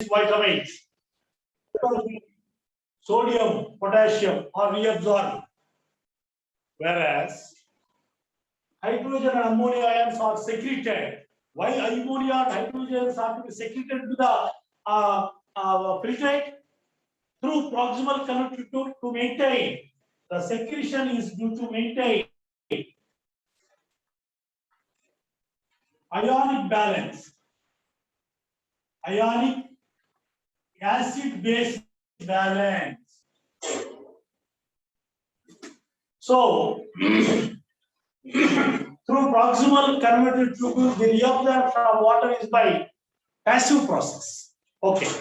vitamins. Sodium, potassium are reabsorbed, whereas hydrogen and ammonia ions are secreted. Why ammonia and hydrogen are to be secreted to the filtrate? Through proximal conductivity to maintain. The secretion is due to maintain ionic balance, ionic acid-base balance. So, through proximal converted tubule, the reabsorption from water is by passive process. Okay.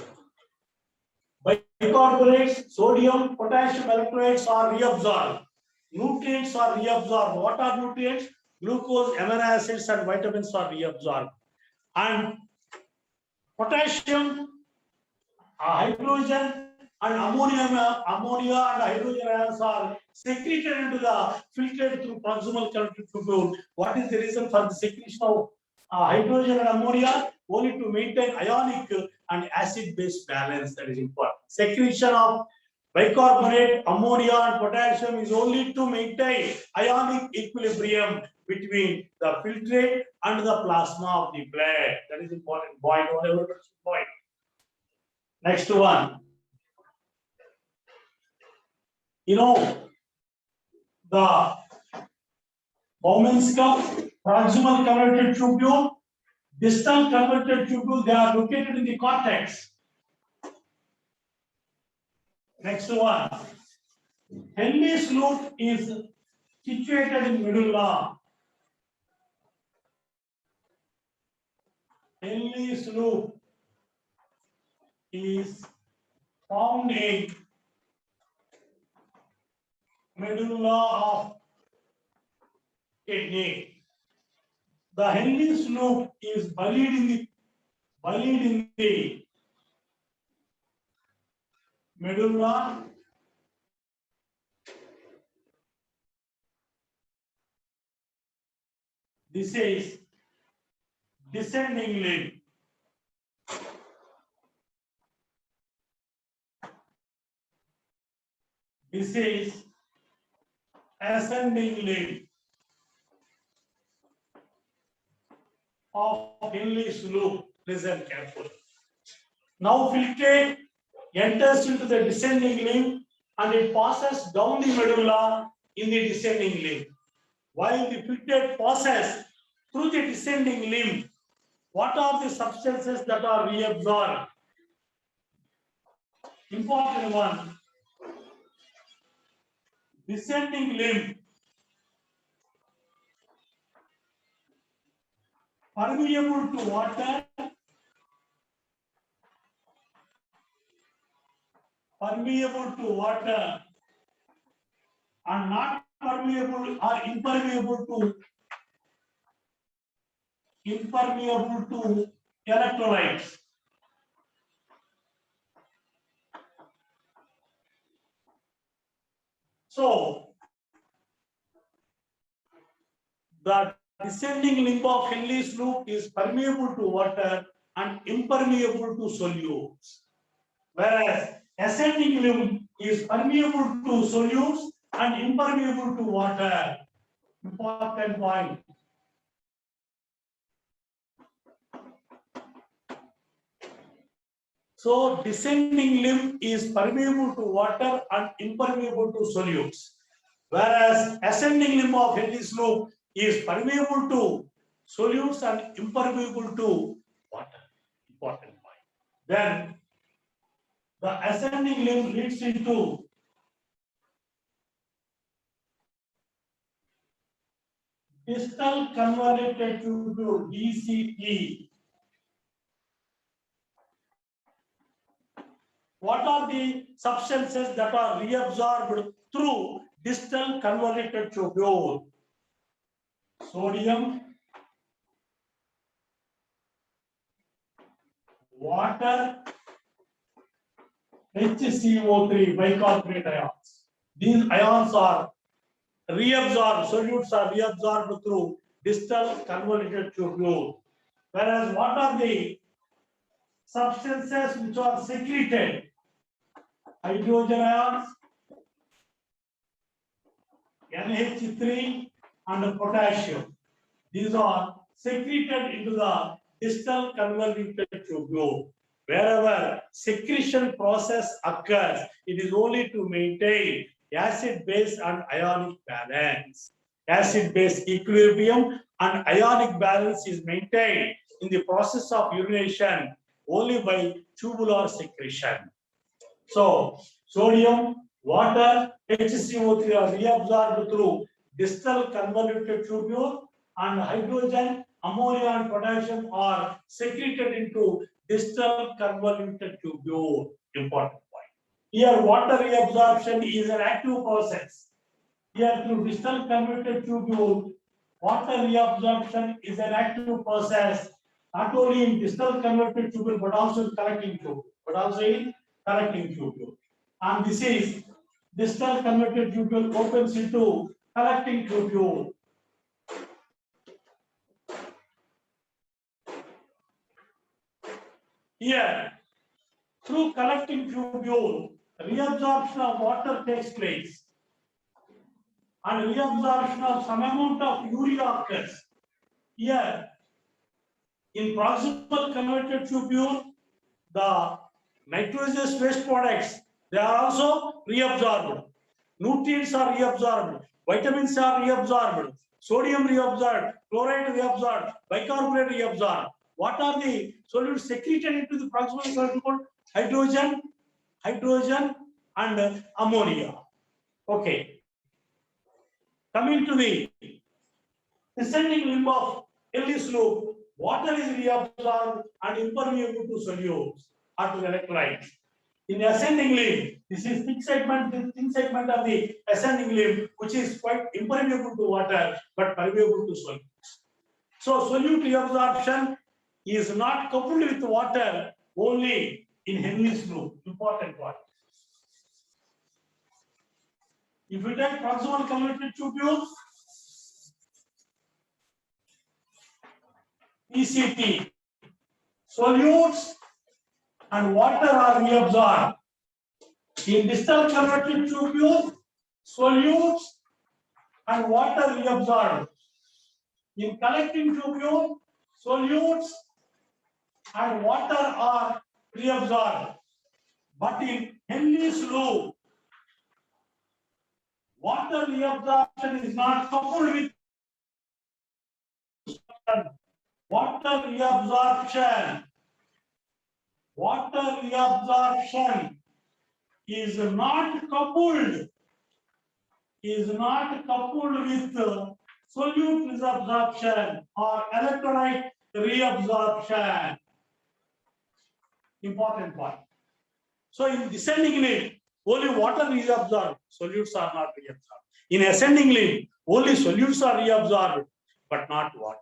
Bicarbonates, sodium, potassium electrolytes are reabsorbed. Nutrients are reabsorbed. What are nutrients? Glucose, amino acids, and vitamins are reabsorbed. And potassium, hydrogen, and ammonia and hydrogen ions are secreted into the filtered through proximal conductive tubule. What is the reason for the secretion of hydrogen and ammonia? Only to maintain ionic and acid-base balance. That is important. Secretion of bicarbonate, ammonia, and potassium is only to maintain ionic equilibrium between the filtrate and the plasma of the blood. That is important point. Whatever point. Next one. You know, the Bowman's cup, proximal converted tubule, distal converted tubule, they are located in the cortex. Next one. Henle's loop is situated in medulla. Henle's loop is found in medulla of kidney. The Henle's loop is buried in the medulla. This is descending limb. This is ascending limb of Henle's loop. Listen carefully. Now filtrate enters into the descending limb and it passes down the medulla in the descending limb. While the filtrate passes through the descending limb, what are the substances that are reabsorbed? Important one. Descending limb, permeable to water, and not permeable or impermeable to electrolytes. So, the descending limb of Henle's loop is permeable to water and impermeable to solutes, whereas ascending limb is permeable to solutes and impermeable to water. Important point. So, descending limb is permeable to water and impermeable to solutes, whereas ascending limb of Henle's loop is permeable to solutes and impermeable to water. Important point. Then the ascending limb leads into distal convoluted tubule, DCT. What are the substances that are reabsorbed through distal convoluted tubule? Sodium, water, HCO3, bicarbonate ions. These ions are reabsorbed, solutes are reabsorbed through distal convoluted tubule. Whereas what are the substances which are secreted, hydrogen ions, NH3 and potassium. These are secreted into the distal convoluted tubule. Wherever secretion process occurs, it is only to maintain acid-base and ionic balance. Acid-base equilibrium and ionic balance is maintained in the process of urination only by tubular secretion. So, sodium, water, HCO3 are reabsorbed through distal convoluted tubule, and hydrogen, ammonia and potassium are secreted into distal convoluted tubule. Important point. Here, water reabsorption is an active process. Here, through distal convoluted tubule, water reabsorption is an active process, not only in distal convoluted tubule but also in collecting tubule. And this is distal convoluted tubule opens into collecting tubule. Here, through collecting tubule, reabsorption of water takes place, and reabsorption of some amount of urea occurs. Here, in proximal convoluted tubule, the nitrogenous waste products, they are also reabsorbed. Nutrients are reabsorbed, vitamins are reabsorbed, sodium reabsorbed, chloride reabsorbed, bicarbonate reabsorbed. What are the solutes secreted into the proximal convoluted? Hydrogen and ammonia. Okay. Coming to the descending limb of Ellis loop, water is reabsorbed and impermeable to solutes or to electrolytes. In ascending limb, this is thin segment of the ascending limb, which is quite impermeable to water but permeable to solutes. So solute reabsorption is not coupled with water only in Henle's loop. Important point. If you take proximal convoluted tubule, PCT, solutes and water are reabsorbed. In distal convoluted tubule, solutes and water reabsorbed. In collecting tubule, solutes and water are reabsorbed. But in Henle's loop, water reabsorption is not coupled with water reabsorption. Water reabsorption is not coupled with solute reabsorption or electrolyte reabsorption. Important point. So in descending limb, only water is reabsorbed, solutes are not reabsorbed. In ascending limb, only solutes are reabsorbed, but not water.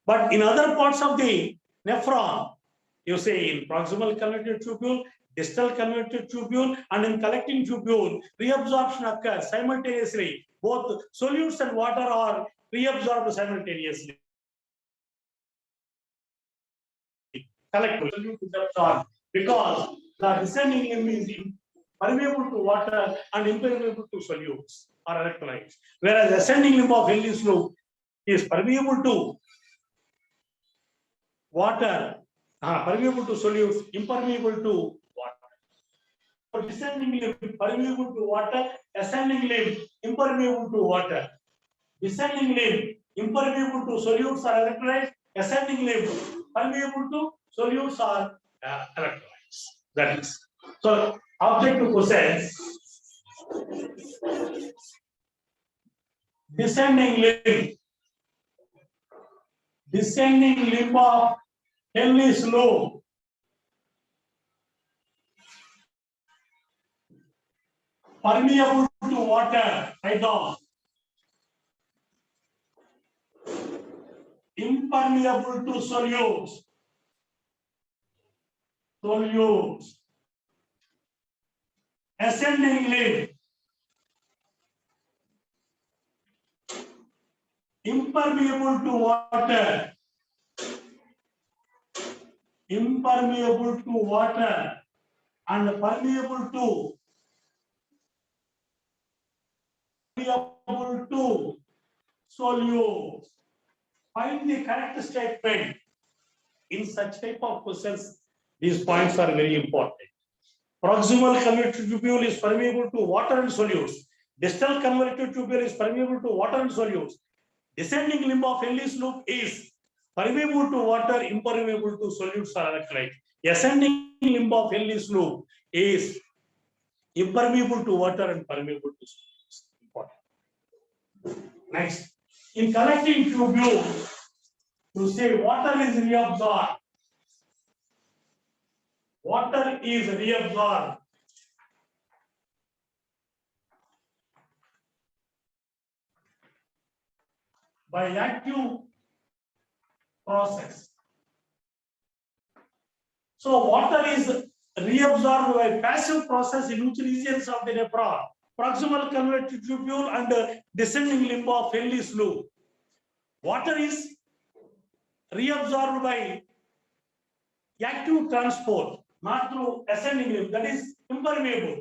But in other parts of the nephron, you say in proximal convoluted tubule, distal convoluted tubule, and in collecting tubule, reabsorption occurs simultaneously. Both solutes and water are reabsorbed simultaneously. Collective solute is absorbed because the descending limb is permeable to water and impermeable to solutes or electrolytes, whereas ascending limb of Henle's loop is permeable to water, permeable to solutes, impermeable to water. So descending limb permeable to water, ascending limb impermeable to water. Descending limb impermeable to solutes or electrolytes, ascending limb permeable to solutes or electrolytes. That is. So objective questions. Descending limb of Henle's loop. Permeable to water, write down. Impermeable to solutes. Ascending limb. Impermeable to water. impermeable to water and permeable to solute. Find the correct statement. In such type of questions, these points are very important. Proximal convoluted tubule is permeable to water and solutes. Distal convoluted tubule is permeable to water and solutes. Descending limb of Henle's loop is permeable to water, impermeable to solutes or electrolyte. Ascending limb of Henle's loop is impermeable to water and permeable to solutes. Important. Next, in collecting tubule, to say water is reabsorbed. Water is reabsorbed by active process. So water is reabsorbed by passive process in which regions of the nephron? Proximal convoluted tubule and descending limb of Henle's loop. Water is reabsorbed by active transport, not through ascending limb, that is impermeable.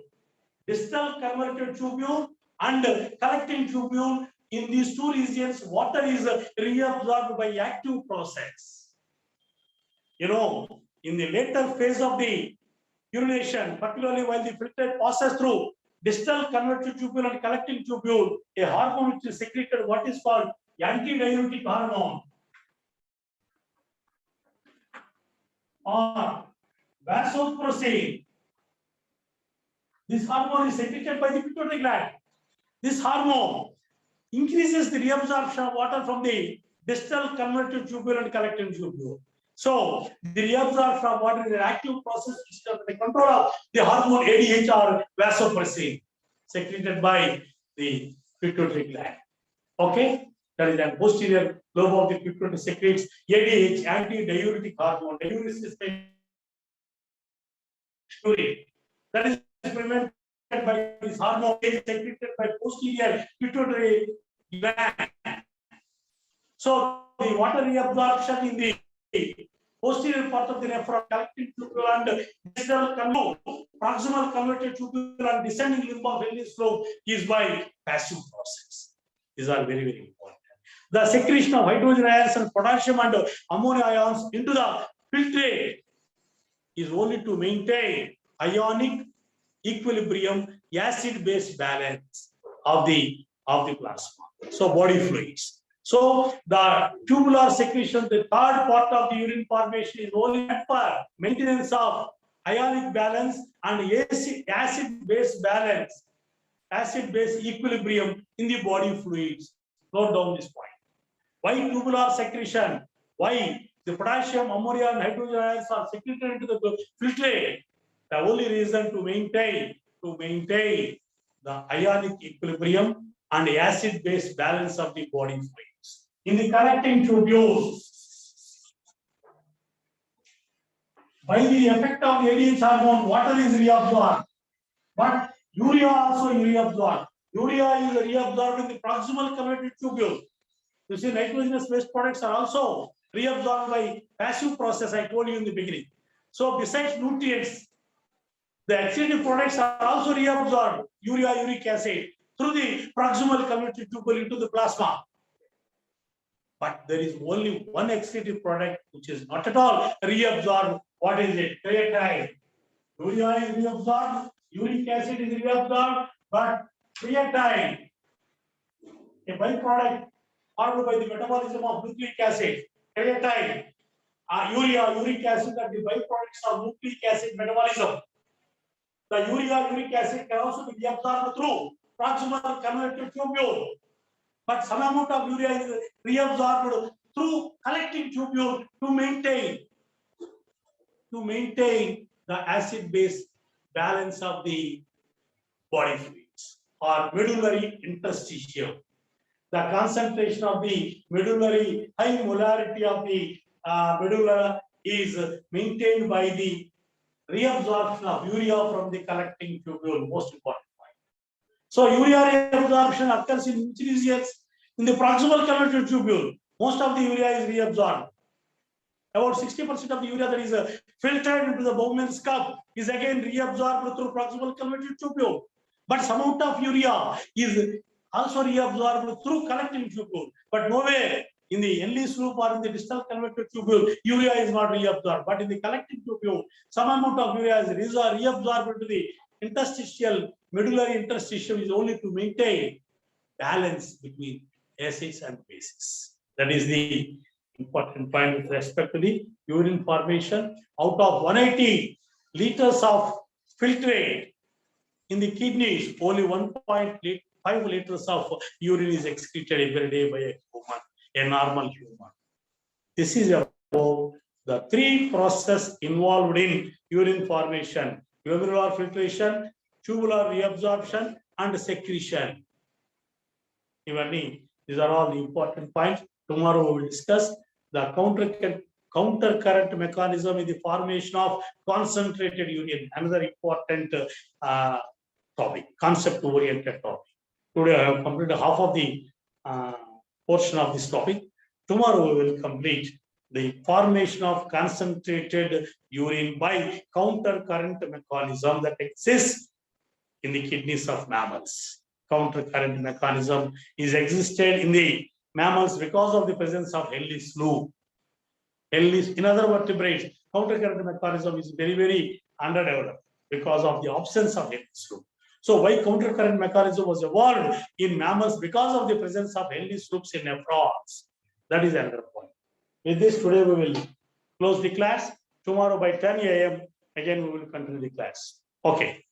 Distal convoluted tubule and collecting tubule, in these two regions, water is reabsorbed by active process. You know, in the later phase of the urination, particularly while the filtrate passes through distal convoluted tubule and collecting tubule, a hormone which is secreted, what is called antidiuretic hormone or vasopressin. This hormone is secreted by the pituitary gland. This hormone increases the reabsorption of water from the distal convoluted tubule and collecting tubule. So the reabsorption of water is an active process which is under the control of the hormone ADH or vasopressin secreted by the pituitary gland. Okay, that is the posterior lobe of the pituitary secretes ADH, antidiuretic hormone. Diuresis that is prevented by this hormone secreted by posterior pituitary gland. So the water reabsorption in the posterior part of the nephron, collecting tubule and distal convoluted, proximal convoluted tubule and descending limb of Henle's loop is by passive process. These are very, very important. The secretion of hydrogen ions and potassium and ammonia ions into the filtrate is only to maintain ionic equilibrium, acid-base balance of the plasma. So body fluids. So the tubular secretion, the third part of the urine formation, is only for maintenance of ionic balance and acid-base balance, acid-base equilibrium in the body fluids. Note down this point. Why tubular secretion? Why the potassium, ammonia, and hydrogen ions are secreted into the filtrate? The only reason to maintain the ionic equilibrium and acid-base balance of the body fluids. In the collecting tubules, by the effect of ADH hormone, water is reabsorbed, but urea also is reabsorbed. Urea is reabsorbed in the proximal convoluted tubule. You see, nitrogenous waste products are also reabsorbed by passive process, I told you in the beginning. So besides nutrients, the oxidative products are also reabsorbed, urea, uric acid, through the proximal convoluted tubule into the plasma. But there is only one oxidative product which is not at all reabsorbed. What is it? Creatine. Urea is reabsorbed, uric acid is reabsorbed, but creatine, a byproduct formed by the metabolism of nucleic acid, creatine, urea, uric acid are the byproducts of nucleic acid metabolism. The urea, uric acid can also be reabsorbed through proximal convoluted tubule, but some amount of urea is reabsorbed through collecting tubule to maintain the acid-base balance of the body fluids or medullary interstitium. The concentration of the medullary, high molarity of the medulla is maintained by the reabsorption of urea from the collecting tubule, most important point. So urea reabsorption occurs in which regions? In the proximal convoluted tubule. Most of the urea is reabsorbed. About 60% of the urea that is filtered into the Bowman's cup is again reabsorbed through proximal collecting tubule. But some amount of urea is also reabsorbed through collecting tubule. But nowhere in the Henle's loop or in the distal convective tubule, urea is not reabsorbed. But in the collecting tubule, some amount of urea is reabsorbed into the interstitial, medullary interstitium is only to maintain balance between acids and bases. That is the important point with respect to the urine formation. Out of 180 liters of filtrate in the kidneys, only 1.5 liters of urine is excreted every day by a human, a normal human. This is about the three processes involved in urine formation: glomerular filtration, tubular reabsorption, and secretion. These are all the important points. Tomorrow we will discuss the counter-current mechanism in the formation of concentrated urine, another important topic, concept-oriented topic. Today I have completed half of the portion of this topic. Tomorrow we will complete the formation of concentrated urine by counter-current mechanism that exists in the kidneys of mammals. Counter-current mechanism is existed in the mammals because of the presence of Henle's loop. In other vertebrates, counter-current mechanism is very, very underdeveloped because of the absence of Henle's loop. So why counter-current mechanism was evolved in mammals? Because of the presence of Henle's loops in nephrons. That is another point. With this, today we will close the class. Tomorrow by 10 a.m. again we will continue the class. Okay.